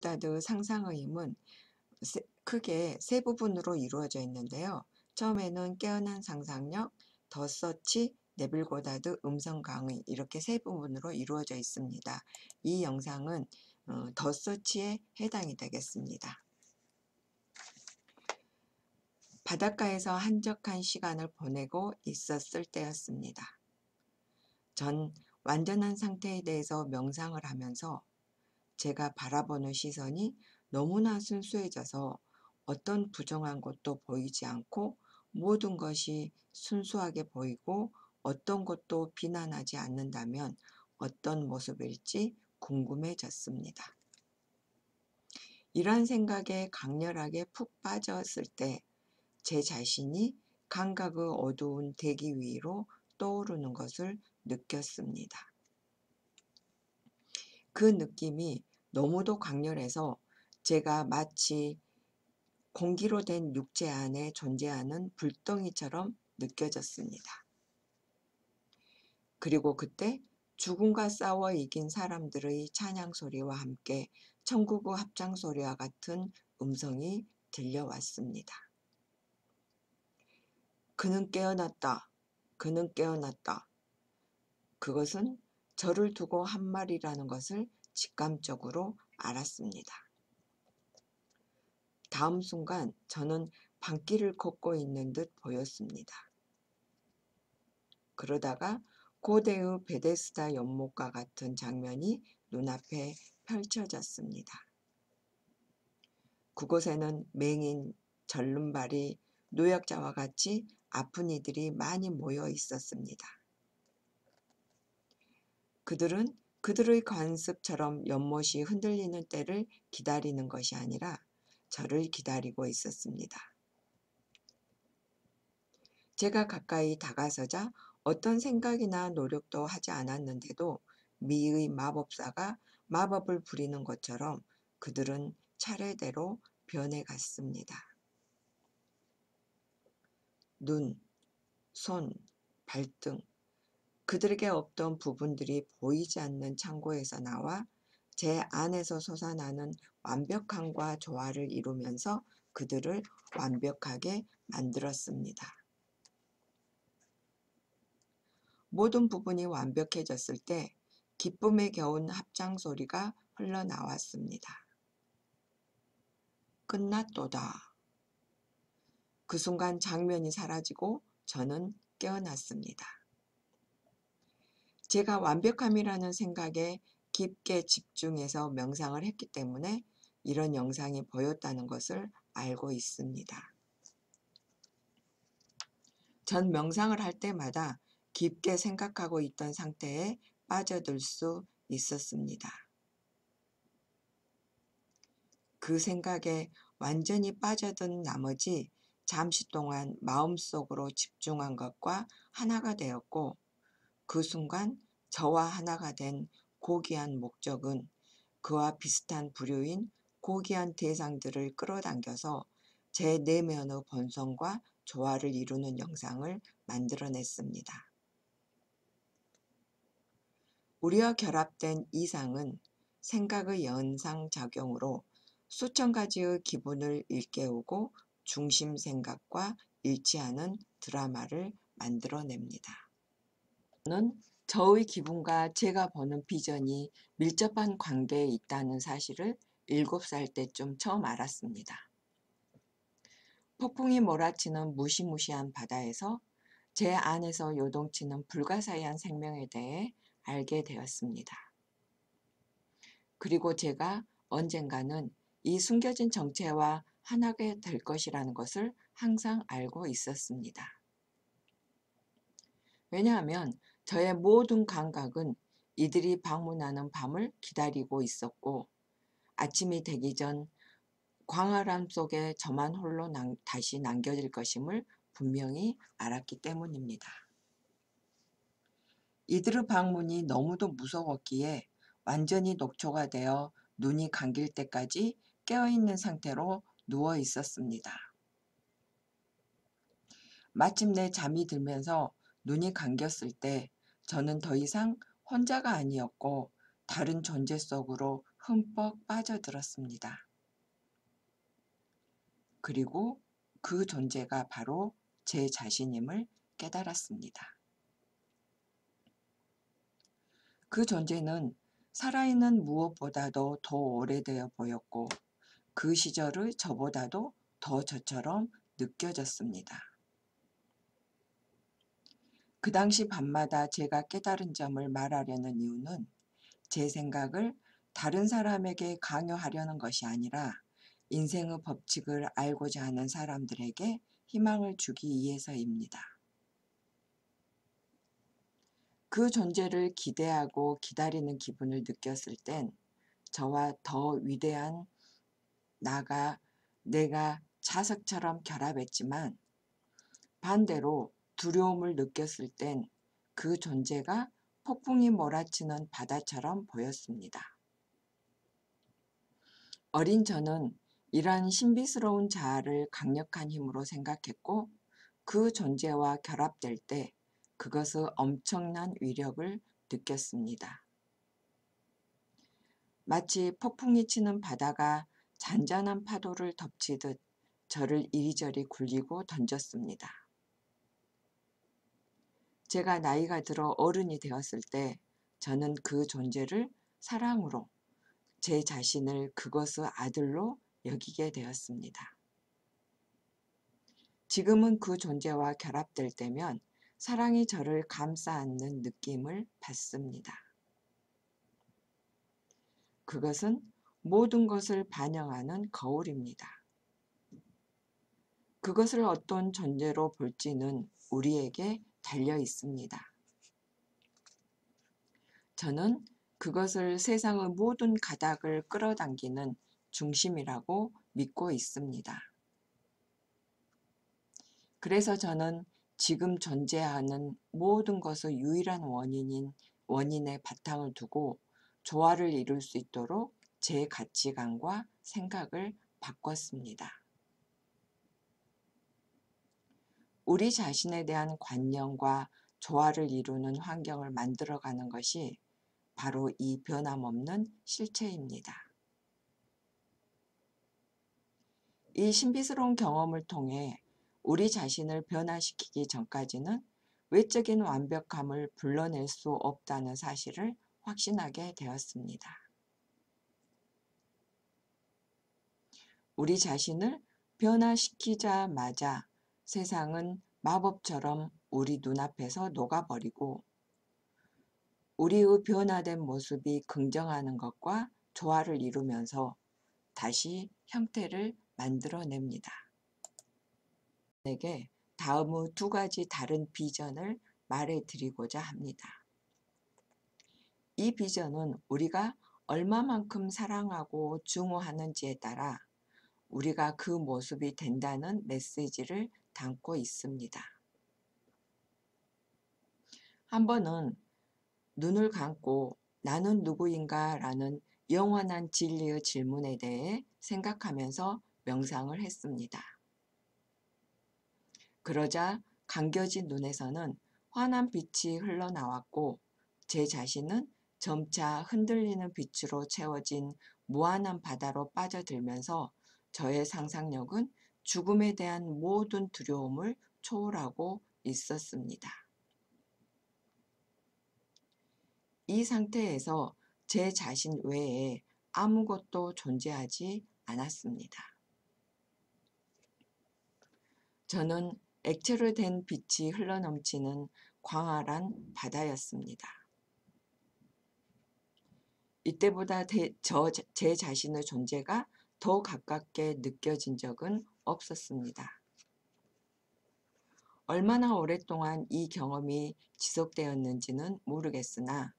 넵다드 상상의 힘은 크게 세 부분으로 이루어져 있는데요. 처음에는 깨어난 상상력, 더 서치, 네빌 고다드 음성 강의 이렇게 세 부분으로 이루어져 있습니다. 이 영상은 더 서치에 해당이 되겠습니다. 바닷가에서 한적한 시간을 보내고 있었을 때였습니다. 전 완전한 상태에 대해서 명상을 하면서 제가 바라보는 시선이 너무나 순수해져서 어떤 부정한 것도 보이지 않고 모든 것이 순수하게 보이고 어떤 것도 비난하지 않는다면 어떤 모습일지 궁금해졌습니다. 이러한 생각에 강렬하게 푹 빠졌을 때 제 자신이 감각의 어두운 대기 위로 떠오르는 것을 느꼈습니다. 그 느낌이 너무도 강렬해서 제가 마치 공기로 된 육체 안에 존재하는 불덩이처럼 느껴졌습니다. 그리고 그때 죽음과 싸워 이긴 사람들의 찬양 소리와 함께 천국의 합장 소리와 같은 음성이 들려왔습니다. 그는 깨어났다. 그는 깨어났다. 그것은 저를 두고 한 말이라는 것을 직감적으로 알았습니다. 다음 순간 저는 밤길을 걷고 있는 듯 보였습니다. 그러다가 고대의 베데스다 연못과 같은 장면이 눈앞에 펼쳐졌습니다. 그곳에는 맹인, 절름발이, 노약자와 같이 아픈 이들이 많이 모여 있었습니다. 그들은 그들의 관습처럼 연못이 흔들리는 때를 기다리는 것이 아니라 저를 기다리고 있었습니다. 제가 가까이 다가서자 어떤 생각이나 노력도 하지 않았는데도 미의 마법사가 마법을 부리는 것처럼 그들은 차례대로 변해갔습니다. 눈, 손, 발등, 그들에게 없던 부분들이 보이지 않는 창고에서 나와 제 안에서 솟아나는 완벽함과 조화를 이루면서 그들을 완벽하게 만들었습니다. 모든 부분이 완벽해졌을 때 기쁨에 겨운 합장 소리가 흘러나왔습니다. 끝났도다. 그 순간 장면이 사라지고 저는 깨어났습니다. 제가 완벽함이라는 생각에 깊게 집중해서 명상을 했기 때문에 이런 영상이 보였다는 것을 알고 있습니다. 전 명상을 할 때마다 깊게 생각하고 있던 상태에 빠져들 수 있었습니다. 그 생각에 완전히 빠져든 나머지 잠시 동안 마음속으로 집중한 것과 하나가 되었고 그 순간 저와 하나가 된 고귀한 목적은 그와 비슷한 부류인 고귀한 대상들을 끌어당겨서 제 내면의 본성과 조화를 이루는 영상을 만들어냈습니다. 우리와 결합된 이상은 생각의 연상작용으로 수천 가지의 기분을 일깨우고 중심 생각과 일치하는 드라마를 만들어냅니다. 저는 저의 기분과 제가 보는 비전이 밀접한 관계에 있다는 사실을 7살 때쯤 처음 알았습니다. 폭풍이 몰아치는 무시무시한 바다에서 제 안에서 요동치는 불가사의한 생명에 대해 알게 되었습니다. 그리고 제가 언젠가는 이 숨겨진 정체와 하나가 될 것이라는 것을 항상 알고 있었습니다. 왜냐하면 저의 모든 감각은 이들이 방문하는 밤을 기다리고 있었고 아침이 되기 전 광활함 속에 저만 홀로 다시 남겨질 것임을 분명히 알았기 때문입니다. 이들의 방문이 너무도 무서웠기에 완전히 녹초가 되어 눈이 감길 때까지 깨어있는 상태로 누워 있었습니다. 마침내 잠이 들면서 눈이 감겼을 때 저는 더 이상 혼자가 아니었고 다른 존재 속으로 흠뻑 빠져들었습니다. 그리고 그 존재가 바로 제 자신임을 깨달았습니다. 그 존재는 살아있는 무엇보다도 더 오래되어 보였고 그 시절의 저보다도 더 저처럼 느껴졌습니다. 그 당시 밤마다 제가 깨달은 점을 말하려는 이유는 제 생각을 다른 사람에게 강요하려는 것이 아니라 인생의 법칙을 알고자 하는 사람들에게 희망을 주기 위해서입니다. 그 존재를 기대하고 기다리는 기분을 느꼈을 땐 저와 더 위대한 내가 자석처럼 결합했지만 반대로 두려움을 느꼈을 땐 그 존재가 폭풍이 몰아치는 바다처럼 보였습니다. 어린 저는 이러한 신비스러운 자아를 강력한 힘으로 생각했고 그 존재와 결합될 때 그것의 엄청난 위력을 느꼈습니다. 마치 폭풍이 치는 바다가 잔잔한 파도를 덮치듯 저를 이리저리 굴리고 던졌습니다. 제가 나이가 들어 어른이 되었을 때 저는 그 존재를 사랑으로 제 자신을 그것의 아들로 여기게 되었습니다. 지금은 그 존재와 결합될 때면 사랑이 저를 감싸 안는 느낌을 받습니다. 그것은 모든 것을 반영하는 거울입니다. 그것을 어떤 존재로 볼지는 우리에게 달려 있습니다. 저는 그것을 세상의 모든 가닥을 끌어당기는 중심이라고 믿고 있습니다. 그래서 저는 지금 존재하는 모든 것의 유일한 원인의 바탕을 두고 조화를 이룰 수 있도록 제 가치관과 생각을 바꿨습니다. 우리 자신에 대한 관념과 조화를 이루는 환경을 만들어가는 것이 바로 이 변함없는 실체입니다. 이 신비스러운 경험을 통해 우리 자신을 변화시키기 전까지는 외적인 완벽함을 불러낼 수 없다는 사실을 확신하게 되었습니다. 우리 자신을 변화시키자마자 세상은 마법처럼 우리 눈앞에서 녹아버리고 우리의 변화된 모습이 긍정하는 것과 조화를 이루면서 다시 형태를 만들어냅니다. 내게 다음의 두 가지 다른 비전을 말해드리고자 합니다. 이 비전은 우리가 얼마만큼 사랑하고 증오하는지에 따라 우리가 그 모습이 된다는 메시지를 담고 있습니다. 한 번은 눈을 감고 나는 누구인가 라는 영원한 진리의 질문에 대해 생각하면서 명상을 했습니다. 그러자 감겨진 눈에서는 환한 빛이 흘러나왔고 제 자신은 점차 흔들리는 빛으로 채워진 무한한 바다로 빠져들면서 저의 상상력은 죽음에 대한 모든 두려움을 초월하고 있었습니다. 이 상태에서 제 자신 외에 아무것도 존재하지 않았습니다. 저는 액체로 된 빛이 흘러넘치는 광활한 바다였습니다. 이때보다 제 자신의 존재가 더 가깝게 느껴진 적은 없었습니다. 얼마나 오랫동안 이 경험이 지속되었는지는 모르겠으나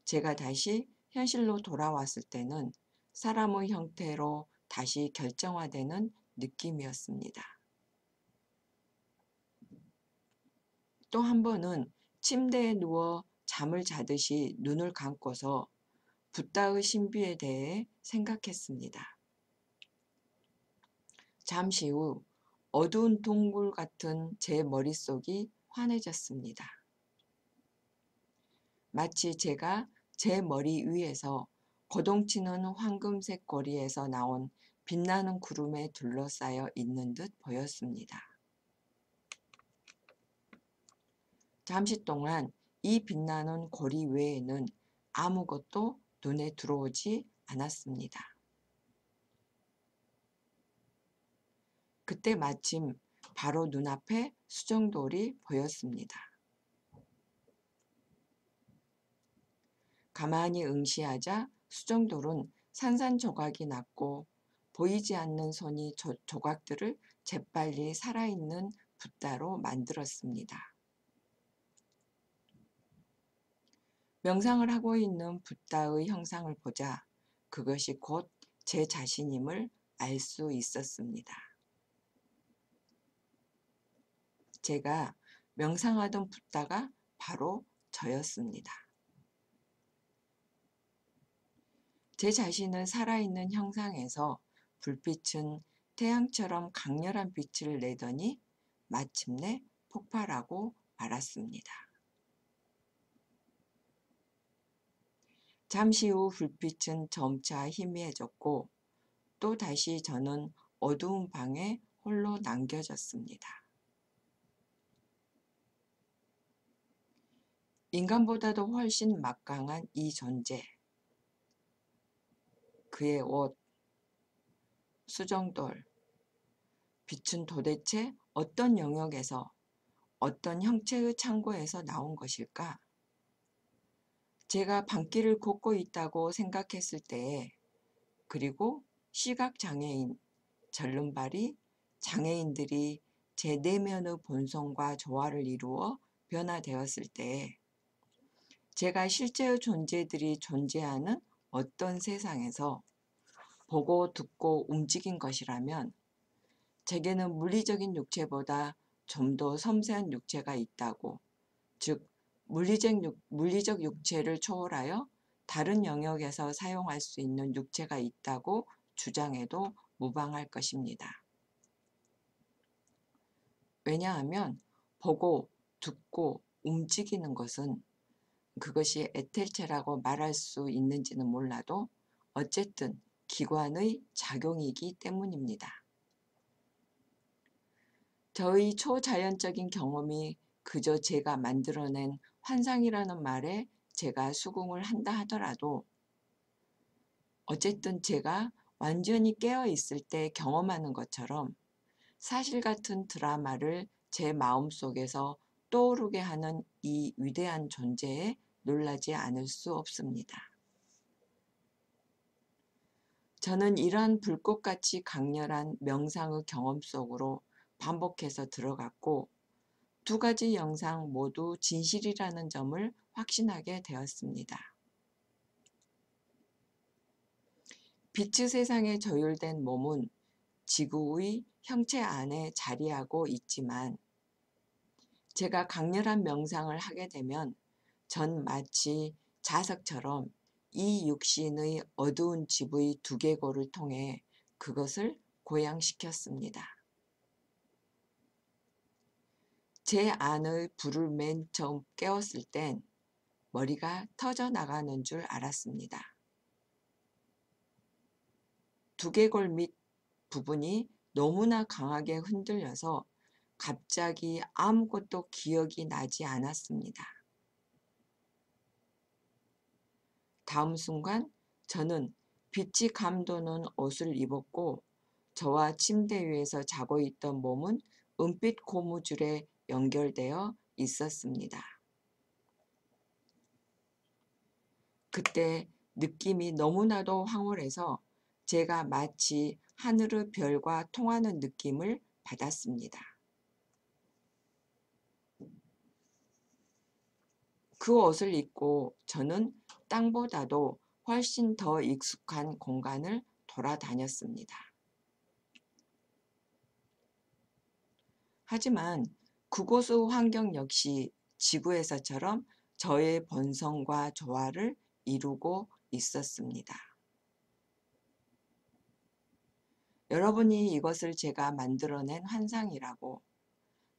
제가 다시 현실로 돌아왔을 때는 사람의 형태로 다시 결정화되는 느낌이었습니다. 또 한 번은 침대에 누워 잠을 자듯이 눈을 감고서 붓다의 신비에 대해 생각했습니다. 잠시 후 어두운 동굴 같은 제 머릿속이 환해졌습니다. 마치 제가 제 머리 위에서 고동치는 황금색 고리에서 나온 빛나는 구름에 둘러싸여 있는 듯 보였습니다. 잠시 동안 이 빛나는 고리 외에는 아무것도 눈에 들어오지 않았습니다. 그때 마침 바로 눈앞에 수정돌이 보였습니다. 가만히 응시하자 수정돌은 산산조각이 났고 보이지 않는 손이 조각들을 재빨리 살아있는 붓다로 만들었습니다. 명상을 하고 있는 붓다의 형상을 보자 그것이 곧 제 자신임을 알 수 있었습니다. 제가 명상하던 붓다가 바로 저였습니다. 제 자신을 살아있는 형상에서 불빛은 태양처럼 강렬한 빛을 내더니 마침내 폭발하고 말았습니다. 잠시 후 불빛은 점차 희미해졌고 또 다시 저는 어두운 방에 홀로 남겨졌습니다. 인간보다도 훨씬 막강한 이 존재, 그의 옷, 수정돌, 빛은 도대체 어떤 영역에서 어떤 형체의 창고에서 나온 것일까? 제가 방길을 걷고 있다고 생각했을 때에 그리고 시각장애인, 절름발이 장애인들이 제 내면의 본성과 조화를 이루어 변화되었을 때에 제가 실제의 존재들이 존재하는 어떤 세상에서 보고 듣고 움직인 것이라면 제게는 물리적인 육체보다 좀 더 섬세한 육체가 있다고, 즉 물리적 육체를 초월하여 다른 영역에서 사용할 수 있는 육체가 있다고 주장해도 무방할 것입니다. 왜냐하면 보고 듣고 움직이는 것은 그것이 에텔체라고 말할 수 있는지는 몰라도 어쨌든 기관의 작용이기 때문입니다. 저의 초자연적인 경험이 그저 제가 만들어낸 환상이라는 말에 제가 수긍을 한다 하더라도 어쨌든 제가 완전히 깨어 있을 때 경험하는 것처럼 사실 같은 드라마를 제 마음속에서 떠오르게 하는 이 위대한 존재에 놀라지 않을 수 없습니다. 저는 이러한 불꽃같이 강렬한 명상의 경험 속으로 반복해서 들어갔고 두 가지 영상 모두 진실이라는 점을 확신하게 되었습니다. 빛의 세상에 조율된 몸은 지구의 형체 안에 자리하고 있지만 제가 강렬한 명상을 하게 되면 전 마치 자석처럼 이 육신의 어두운 집의 두개골을 통해 그것을 고양시켰습니다. 제 안의 불을 맨 처음 깨웠을 땐 머리가 터져 나가는 줄 알았습니다. 두개골 밑 부분이 너무나 강하게 흔들려서 갑자기 아무것도 기억이 나지 않았습니다. 다음 순간 저는 빛이 감도는 옷을 입었고 저와 침대 위에서 자고 있던 몸은 은빛 고무줄에 연결되어 있었습니다. 그때 느낌이 너무나도 황홀해서 제가 마치 하늘의 별과 통하는 느낌을 받았습니다. 그 옷을 입고 저는 땅보다도 훨씬 더 익숙한 공간을 돌아다녔습니다. 하지만 그곳의 환경 역시 지구에서처럼 저의 본성과 조화를 이루고 있었습니다. 여러분이 이것을 제가 만들어낸 환상이라고,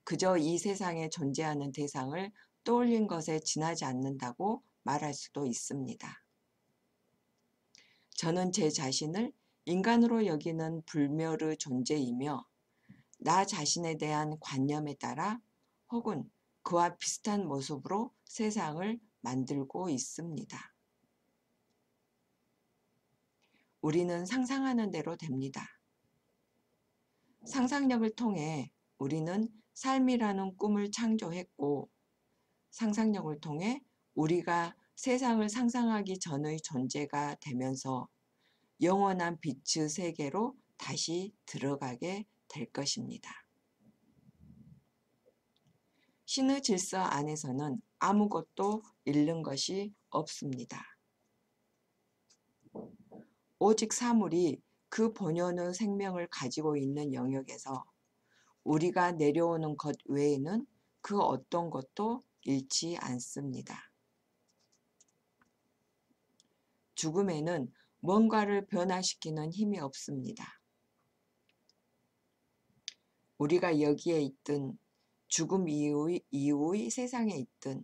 그저 이 세상에 존재하는 대상을 떠올린 것에 지나지 않는다고 말할 수도 있습니다. 저는 제 자신을 인간으로 여기는 불멸의 존재이며 나 자신에 대한 관념에 따라 혹은 그와 비슷한 모습으로 세상을 만들고 있습니다. 우리는 상상하는 대로 됩니다. 상상력을 통해 우리는 삶이라는 꿈을 창조했고 상상력을 통해 우리가 세상을 상상하기 전의 존재가 되면서 영원한 빛의 세계로 다시 들어가게 될 것입니다. 신의 질서 안에서는 아무것도 잃는 것이 없습니다. 오직 사물이 그 본연의 생명을 가지고 있는 영역에서 우리가 내려오는 것 외에는 그 어떤 것도 잃지 않습니다. 죽음에는 뭔가를 변화시키는 힘이 없습니다. 우리가 여기에 있든 죽음 이후의 세상에 있든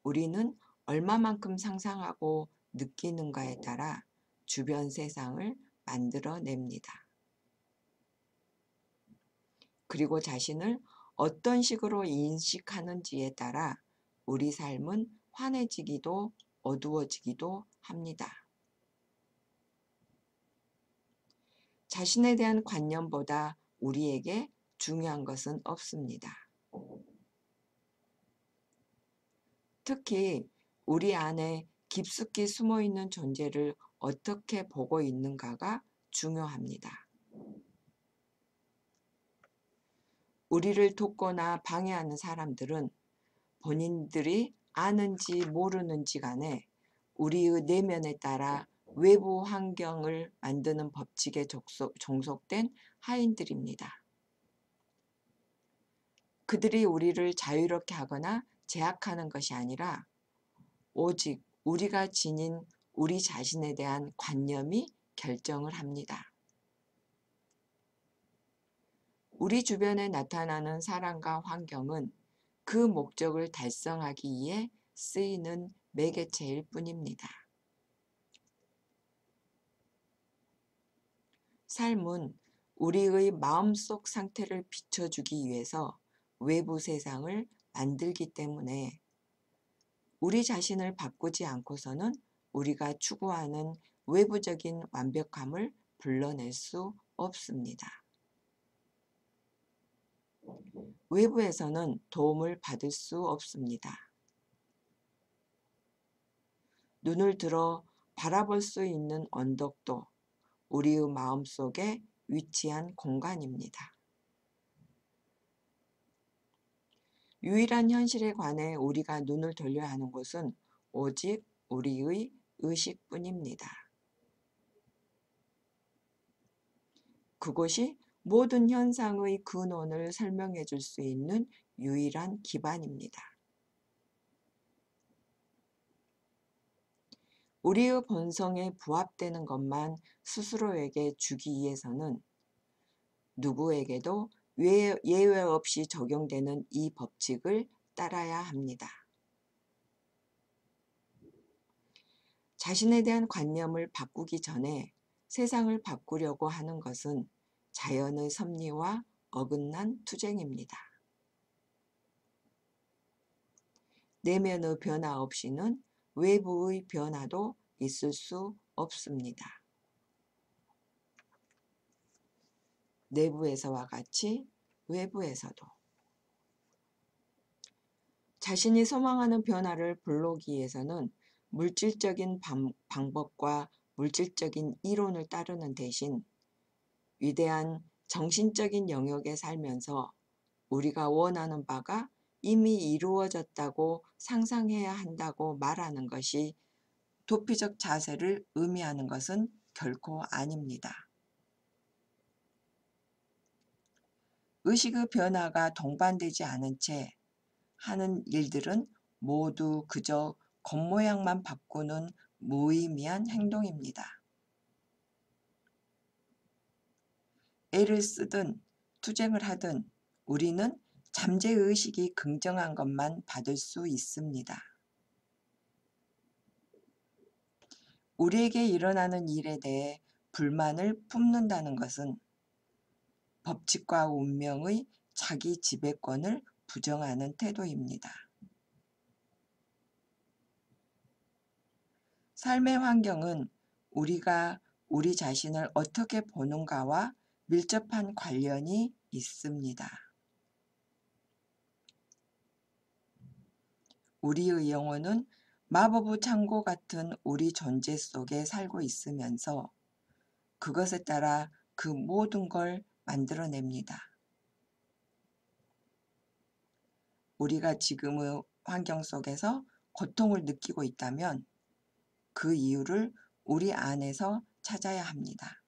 우리는 얼마만큼 상상하고 느끼는가에 따라 주변 세상을 만들어냅니다. 그리고 자신을 어떤 식으로 인식하는지에 따라 우리 삶은 환해지기도 어두워지기도 합니다. 자신에 대한 관념보다 우리에게 중요한 것은 없습니다. 특히 우리 안에 깊숙이 숨어있는 존재를 어떻게 보고 있는가가 중요합니다. 우리를 돕거나 방해하는 사람들은 본인들이 아는지 모르는지 간에 우리의 내면에 따라 외부 환경을 만드는 법칙에 종속된 하인들입니다. 그들이 우리를 자유롭게 하거나 제약하는 것이 아니라 오직 우리가 지닌 우리 자신에 대한 관념이 결정을 합니다. 우리 주변에 나타나는 사람과 환경은 그 목적을 달성하기 위해 쓰이는 매개체일 뿐입니다. 삶은 우리의 마음속 상태를 비춰주기 위해서 외부 세상을 만들기 때문에 우리 자신을 바꾸지 않고서는 우리가 추구하는 외부적인 완벽함을 불러낼 수 없습니다. 외부에서는 도움을 받을 수 없습니다. 눈을 들어 바라볼 수 있는 언덕도 우리의 마음속에 위치한 공간입니다. 유일한 현실에 관해 우리가 눈을 돌려야 하는 곳은 오직 우리의 의식뿐입니다. 그곳이 모든 현상의 근원을 설명해 줄 수 있는 유일한 기반입니다. 우리의 본성에 부합되는 것만 스스로에게 주기 위해서는 누구에게도 예외 없이 적용되는 이 법칙을 따라야 합니다. 자신에 대한 관념을 바꾸기 전에 세상을 바꾸려고 하는 것은 자연의 섭리와 어긋난 투쟁입니다. 내면의 변화 없이는 외부의 변화도 있을 수 없습니다. 내부에서와 같이 외부에서도 자신이 소망하는 변화를 불러오기 위해서는 물질적인 방법과 물질적인 이론을 따르는 대신 위대한 정신적인 영역에 살면서 우리가 원하는 바가 이미 이루어졌다고 상상해야 한다고 말하는 것이 도피적 자세를 의미하는 것은 결코 아닙니다. 의식의 변화가 동반되지 않은 채 하는 일들은 모두 그저 겉모양만 바꾸는 무의미한 행동입니다. 애를 쓰든 투쟁을 하든 우리는 잠재의식이 긍정한 것만 받을 수 있습니다. 우리에게 일어나는 일에 대해 불만을 품는다는 것은 법칙과 운명의 자기 지배권을 부정하는 태도입니다. 삶의 환경은 우리가 우리 자신을 어떻게 보는가와 밀접한 관련이 있습니다. 우리의 영혼은 마법의 창고 같은 우리 존재 속에 살고 있으면서 그것에 따라 그 모든 걸 만들어냅니다. 우리가 지금의 환경 속에서 고통을 느끼고 있다면 그 이유를 우리 안에서 찾아야 합니다.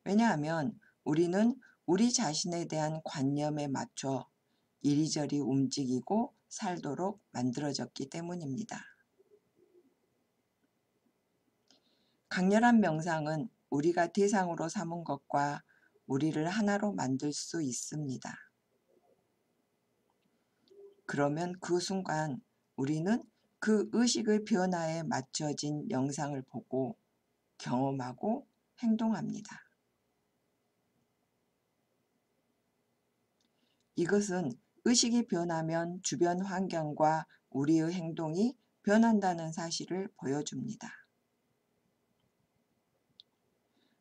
왜냐하면 우리는 우리 자신에 대한 관념에 맞춰 이리저리 움직이고 살도록 만들어졌기 때문입니다. 강렬한 명상은 우리가 대상으로 삼은 것과 우리를 하나로 만들 수 있습니다. 그러면 그 순간 우리는 그 의식의 변화에 맞춰진 영상을 보고 경험하고 행동합니다. 이것은 의식이 변하면 주변 환경과 우리의 행동이 변한다는 사실을 보여줍니다.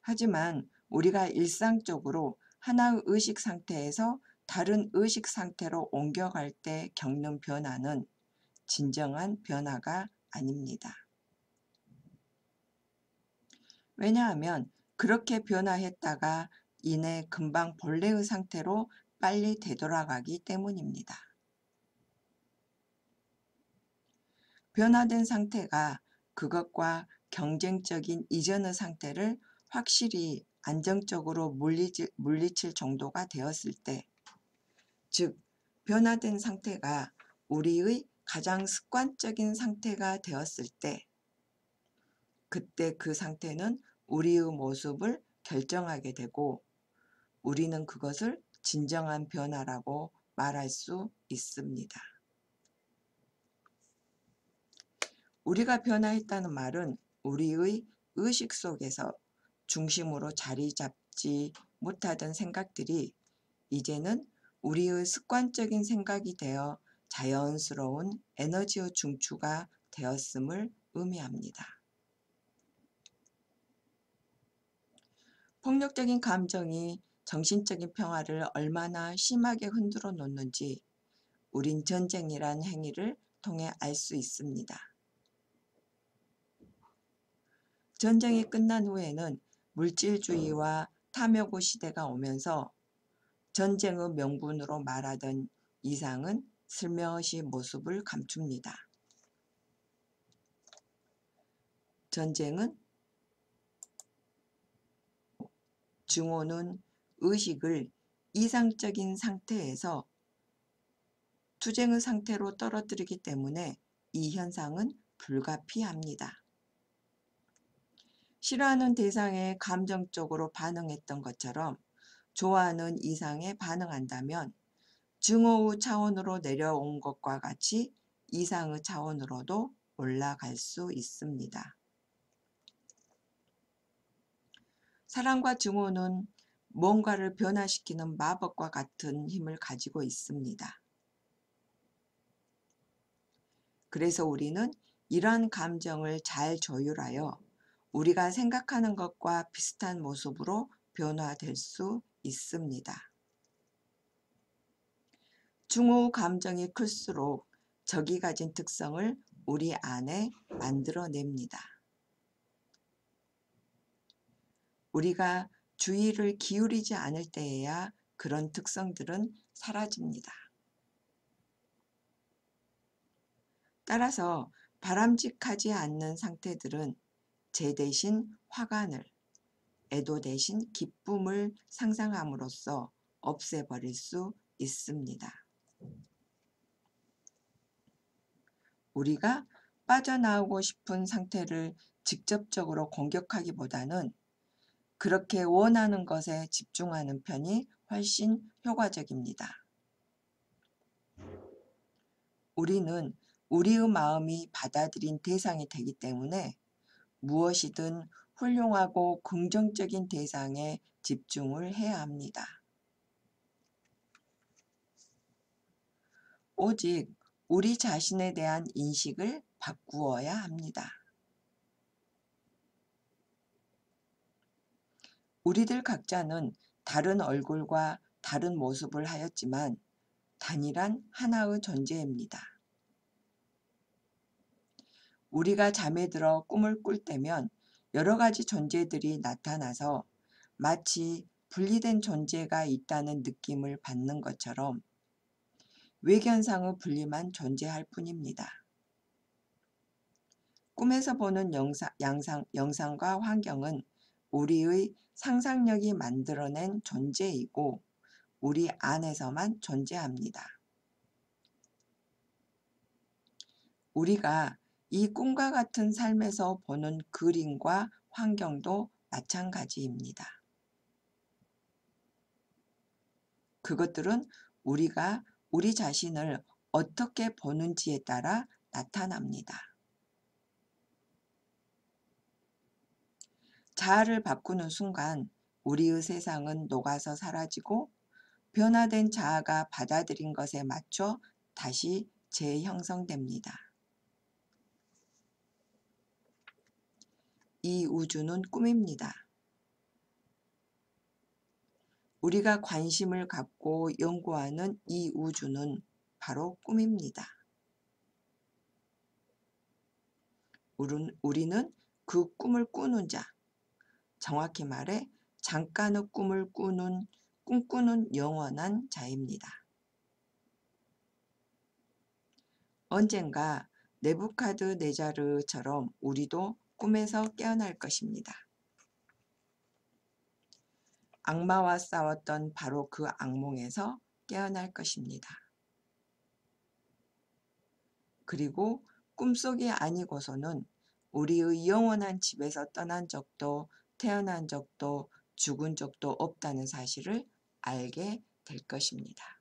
하지만 우리가 일상적으로 하나의 의식 상태에서 다른 의식 상태로 옮겨갈 때 겪는 변화는 진정한 변화가 아닙니다. 왜냐하면 그렇게 변화했다가 이내 금방 본래의 상태로 빨리 되돌아가기 때문입니다. 변화된 상태가 그것과 경쟁적인 이전의 상태를 확실히 안정적으로 물리칠 정도가 되었을 때, 즉 변화된 상태가 우리의 가장 습관적인 상태가 되었을 때, 그때 그 상태는 우리의 모습을 결정하게 되고 우리는 그것을 진정한 변화라고 말할 수 있습니다. 우리가 변화했다는 말은 우리의 의식 속에서 중심으로 자리 잡지 못하던 생각들이 이제는 우리의 습관적인 생각이 되어 자연스러운 에너지의 중추가 되었음을 의미합니다. 폭력적인 감정이 정신적인 평화를 얼마나 심하게 흔들어 놓는지 우린 전쟁이란 행위를 통해 알 수 있습니다. 전쟁이 끝난 후에는 물질주의와 탐욕의 시대가 오면서 전쟁의 명분으로 말하던 이상은 슬며시 모습을 감춥니다. 전쟁은 증오는 의식을 이상적인 상태에서 투쟁의 상태로 떨어뜨리기 때문에 이 현상은 불가피합니다. 싫어하는 대상에 감정적으로 반응했던 것처럼 좋아하는 이상에 반응한다면 증오의 차원으로 내려온 것과 같이 이상의 차원으로도 올라갈 수 있습니다. 사랑과 증오는 뭔가를 변화시키는 마법과 같은 힘을 가지고 있습니다. 그래서 우리는 이러한 감정을 잘 조율하여 우리가 생각하는 것과 비슷한 모습으로 변화될 수 있습니다. 증오 감정이 클수록 적이 가진 특성을 우리 안에 만들어냅니다. 우리가 주의를 기울이지 않을 때에야 그런 특성들은 사라집니다. 따라서 바람직하지 않는 상태들은 제 대신 화관을, 애도 대신 기쁨을 상상함으로써 없애버릴 수 있습니다. 우리가 빠져나오고 싶은 상태를 직접적으로 공격하기보다는 그렇게 원하는 것에 집중하는 편이 훨씬 효과적입니다. 우리는 우리의 마음이 받아들인 대상이 되기 때문에 무엇이든 훌륭하고 긍정적인 대상에 집중을 해야 합니다. 오직 우리 자신에 대한 인식을 바꾸어야 합니다. 우리들 각자는 다른 얼굴과 다른 모습을 하였지만 단일한 하나의 존재입니다. 우리가 잠에 들어 꿈을 꿀 때면 여러 가지 존재들이 나타나서 마치 분리된 존재가 있다는 느낌을 받는 것처럼 외견상의 분리만 존재할 뿐입니다. 꿈에서 보는 영상과 환경은 우리의 상상력이 만들어낸 존재이고 우리 안에서만 존재합니다. 우리가 이 꿈과 같은 삶에서 보는 그림과 환경도 마찬가지입니다. 그것들은 우리가 우리 자신을 어떻게 보는지에 따라 나타납니다. 자아를 바꾸는 순간 우리의 세상은 녹아서 사라지고 변화된 자아가 받아들인 것에 맞춰 다시 재형성됩니다. 이 우주는 꿈입니다. 우리가 관심을 갖고 연구하는 이 우주는 바로 꿈입니다. 우리는 그 꿈을 꾸는 자, 정확히 말해 잠깐의 꿈을 꿈꾸는 영원한 자입니다. 언젠가 네부카드네자르처럼 우리도 꿈에서 깨어날 것입니다. 악마와 싸웠던 바로 그 악몽에서 깨어날 것입니다. 그리고 꿈속이 아니고서는 우리의 영원한 집에서 떠난 적도 태어난 적도 죽은 적도 없다는 사실을 알게 될 것입니다.